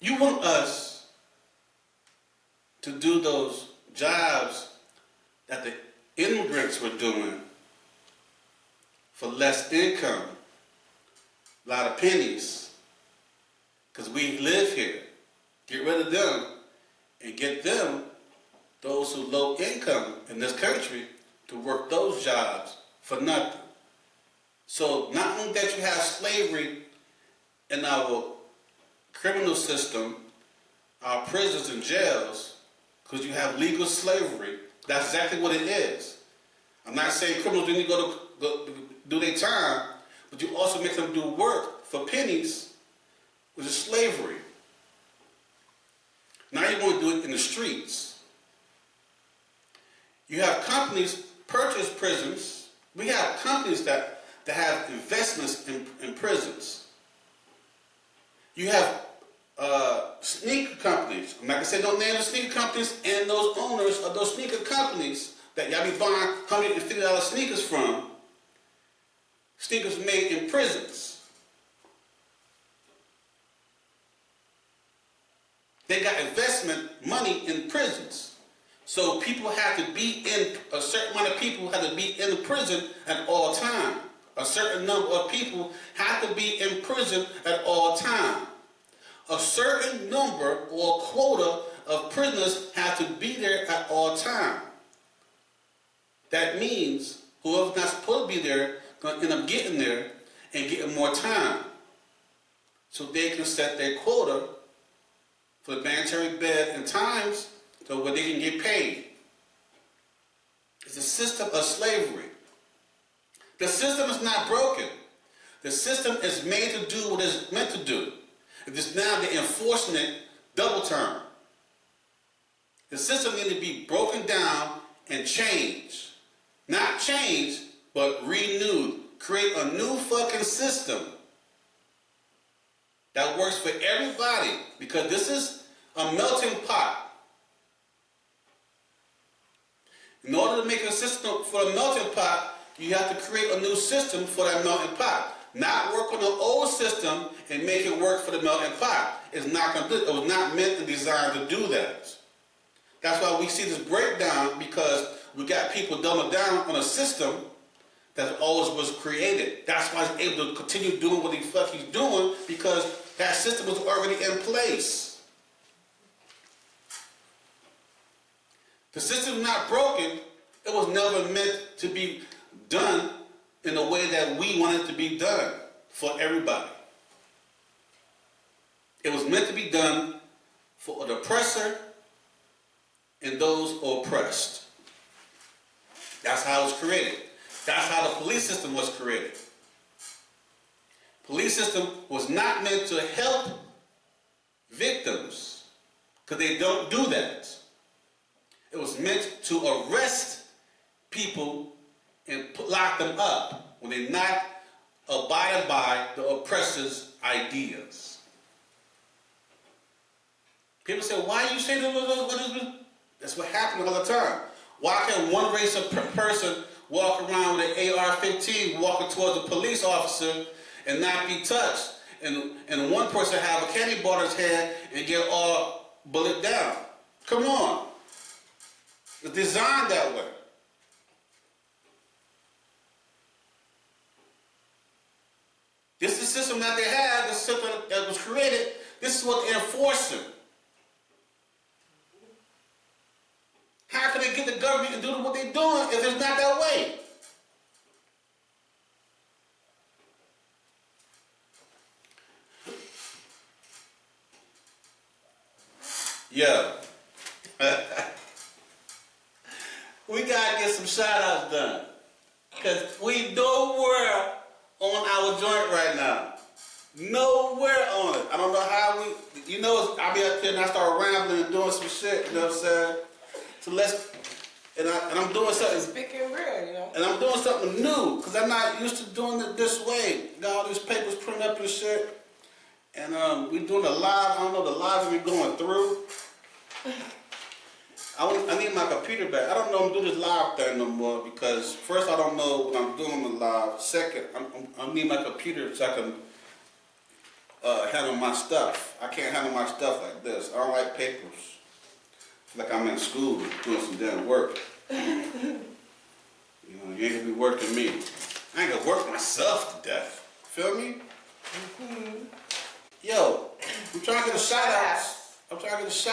A: You want us to do those jobs that the immigrants were doing for less income, a lot of pennies, because we live here. Get rid of them and get them, those who low income in this country, to work those jobs for nothing. So not only that you have slavery in our criminal system, our prisons and jails, because you have legal slavery, that's exactly what it is. I'm not saying criminals didn't go do their time, but you also make them do work for pennies, which is slavery. Now you want to do it in the streets. You have companies purchase prisons. We have companies that have investments in prisons. You have sneaker companies. I'm not going to say no name of sneaker companies and those owners of those sneaker companies that y'all be buying $150 sneakers from. Sneakers made in prisons. They got investment money in prisons. So people have to be a certain amount of people have to be in the prison at all time. A certain number of people have to be in prison at all time. A certain number or quota of prisoners have to be there at all time. That means whoever's not supposed to be there going to end up getting there and getting more time. So they can set their quota for the mandatory bed and times so where they can get paid. It's a system of slavery. The system is not broken. The system is made to do what it's meant to do. It's now they're enforcing it double term. The system needs to be broken down and changed. Not changed, but renewed, create a new fucking system that works for everybody, because this is a melting pot. In order to make a system for a melting pot, you have to create a new system for that melting pot. Not work on the old system and make it work for the melting pot. It's not going to do it. It was not meant and designed to do that. That's why we see this breakdown, because we got people dumbing down on a system that always was created. That's why he's able to continue doing what the fuck he's doing, because that system was already in place. The system is not broken. It was never meant to be done in the way that we want it to be done for everybody. It was meant to be done for the oppressor and those oppressed. That's how it was created. That's how the police system was created. Police system was not meant to help victims, because they don't do that. It was meant to arrest people and lock them up when they're not abiding by the oppressor's ideas. People say, why you say that? That's what happens all the time. Why can one race of person walk around with an AR-15 walking towards a police officer and not be touched, and one person have a candy bar in his hand and get all bullet down? Come on. It's designed that way. This is the system that they have, the system that was created. This is what they're enforcing. How can they get the government to do what they're doing if it's not that way? Yeah. We gotta get some shout outs done, because we nowhere on our joint right now. Nowhere on it. I don't know how we, I'll be up there and I start rambling and doing some shit, you know what I'm saying? So I'm doing something.
B: Speaking real,
A: And I'm doing something new, because I'm not used to doing it this way. Got all these papers printed up and shit. And we're doing a live. I don't know, the lives we're going through. I need my computer back. I don't know if I'm doing this live thing no more, because first, I don't know when I'm doing the live. Second, I need my computer so I can handle my stuff. I can't handle my stuff like this. I don't like papers. Like I'm in school doing some damn work. You ain't gonna be working me. I ain't gonna work myself to death. Feel me? Yo, I'm trying to get a shout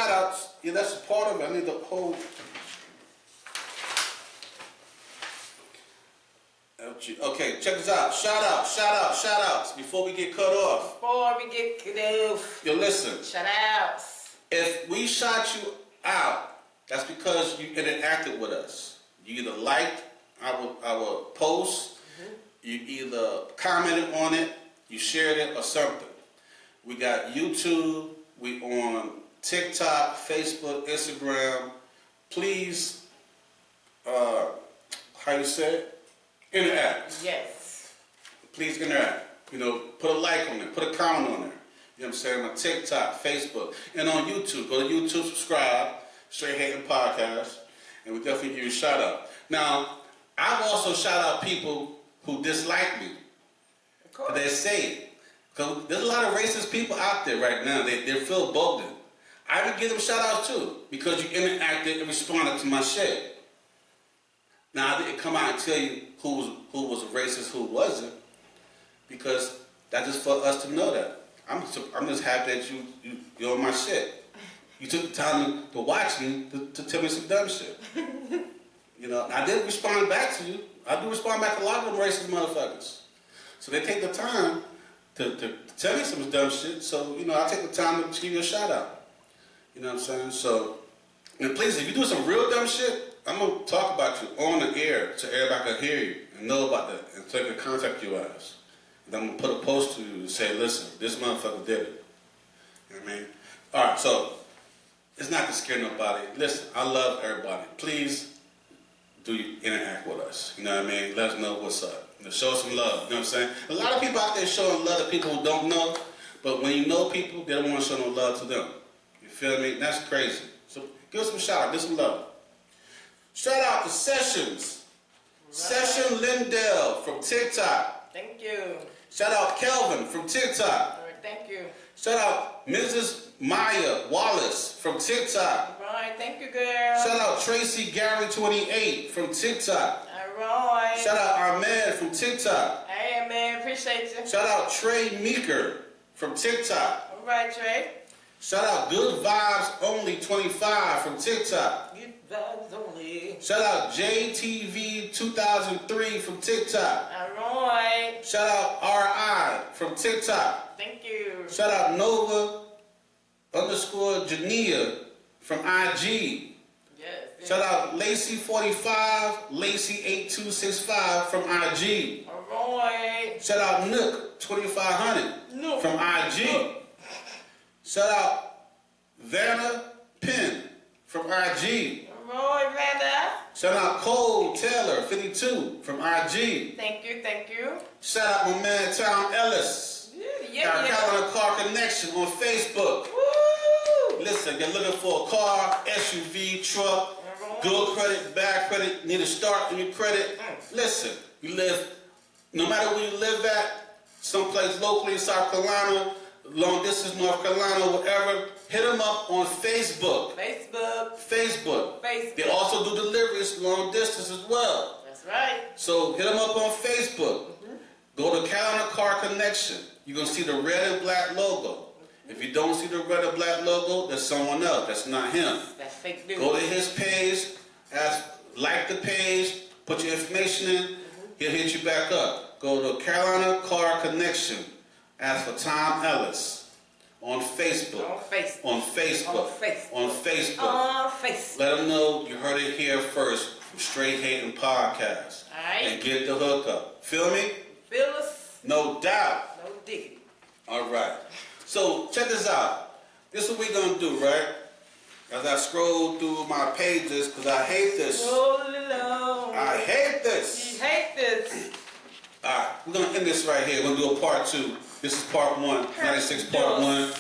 A: outs. Yeah, that's a part of it. I need the whole. Okay, check this out. Shout outs before we get cut off.
B: Before we get cut off.
A: Yo, listen.
B: Shout outs.
A: If we shout you out, that's because you interacted with us. You either liked our post, you either commented on it, you shared it, or something. We got YouTube, we on TikTok, Facebook, Instagram. Please, how you say it? Interact.
B: Yes.
A: Please interact. Put a like on it, put a comment on it. You know what I'm saying? On TikTok, Facebook, and on YouTube. Go to YouTube, subscribe, Straight Hating Podcast, and we definitely give you a shout out. Now, I've also shout out people who dislike me.
B: Of course.
A: They say it. Because there's a lot of racist people out there right now. They're Phil Bogdan. I would give them shout outs too, because you interacted and responded to my shit. Now, I didn't come out and tell you who was a racist, who wasn't, because that's just for us to know that. I'm just happy that you're on my shit. You took the time to watch me to tell me some dumb shit. I didn't respond back to you. I do respond back to a lot of them racist motherfuckers. So they take the time to tell me some dumb shit. So, I take the time to give you a shout out. You know what I'm saying? So, and please, if you do some real dumb shit, I'm going to talk about you on the air so everybody can hear you and know about that and so they can contact you as. And I'm going to put a post to you and say, listen, this motherfucker did it. You know what I mean? All right, so it's not to scare nobody. Listen, I love everybody. Please do interact with us. You know what I mean? Let us know what's up. To show some love, you know what I'm saying? A lot of people out there showing love to people who don't know, but when you know people, they don't want to show no love to them. You feel me? That's crazy. So give us some shout out, give some love. Shout out to Sessions.
B: Right.
A: Session Lindell from TikTok.
B: Thank you.
A: Shout out Kelvin from TikTok.
B: All right, thank you.
A: Shout out Mrs. Maya Wallace from TikTok.
B: All right, thank you, girl.
A: Shout out Tracy Gary 28 from TikTok.
B: All right.
A: Shout out Ahmed from TikTok.
B: Hey, man, appreciate you.
A: Shout out Trey Meeker from TikTok.
B: All right, Trey.
A: Shout out Good Vibes Only 25 from TikTok.
B: Good vibes only.
A: Shout out JTV 2003 from TikTok.
B: All right.
A: Shout out RI from TikTok.
B: Thank you.
A: Shout out Nova _ Jania from IG.
B: Yes.
A: Shout out Lacey 45, Lacey 8265 from IG.
B: All right.
A: Shout out Nook 2500
B: Nook.
A: from IG. Shout out Vanna Penn from IG.
B: All right, Vanda.
A: Shout out Cole Taylor 52 from IG.
B: Thank you, thank you.
A: Shout out my man Tom Ellis. Our Calendar Car Connection on Facebook.
B: Woo!
A: Listen, you're looking for a car, SUV, truck, good credit, bad credit, need a start in your credit. Listen, you live, no matter where you live at, someplace locally in South Carolina, long distance North Carolina, whatever, hit them up on Facebook.
B: Facebook.
A: They also do deliveries long distance as well.
B: That's right.
A: So hit them up on Facebook. Go to Calendar Car Connection. You're going to see the red and black logo. If you don't see the red and black logo, that's someone else. That's not him.
B: That's fake news.
A: Go to his page, like the page, put your information in, he'll hit you back up. Go to Carolina Car Connection, ask for Tom Ellis on Facebook.
B: On Facebook.
A: On Facebook.
B: On Facebook.
A: On Facebook.
B: On Facebook.
A: Let them know you heard it here first from Straight Hating Podcast.
B: All right.
A: And get the hookup. Feel me?
B: Feel us?
A: No doubt.
B: No diggity.
A: All right. So check this out. This is what we're going to do, right? As I scroll through my pages, because I hate this.
B: Roll along.
A: I hate this.
B: You hate this.
A: All right. We're going to end this right here. We're going to do a part 2. This is part 1. 96 part 1.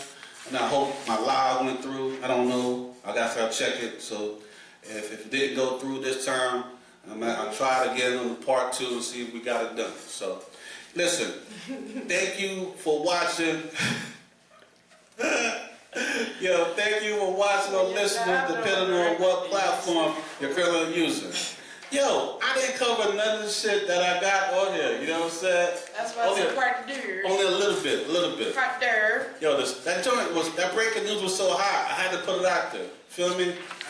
A: And I hope my live went through. I don't know. I got to check it. So if it didn't go through this time, I'll try it again on the part 2 and see if we got it done. So listen. Thank you for watching. Yo, thank you for watching or listening, depending on what platform you're currently using. Yo, I didn't cover none of the shit that I got on here, you know what I'm saying?
B: That's why it's a part there.
A: Only a little bit.
B: Part there.
A: Yo, that breaking news was so hot, I had to put it out there. Feel me?
B: I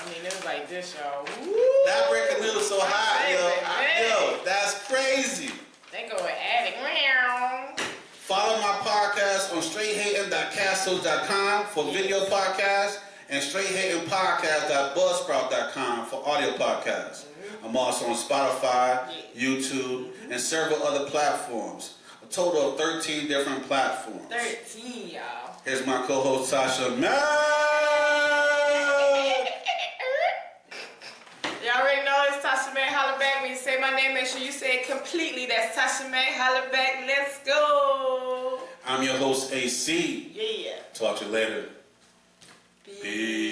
B: mean, it was like this, y'all. Woo!
A: That breaking news was so hot, yo, that's crazy.
B: They go adding round.
A: Follow my podcast on straighthating.castles.com for video podcasts and straighthatingpodcast.buzzsprout.com for audio podcasts. I'm also on Spotify, YouTube, and several other platforms. A total of 13 different platforms.
B: 13, y'all.
A: Here's my co-host Tasha May.
B: Y'all already know it's Tasha May. Holla back. When you say my name, make sure you say it completely. That's Tasha May. Holla back. Let's go.
A: I'm your host, AC.
B: Yeah.
A: Talk to you later.
B: Peace.
A: Peace.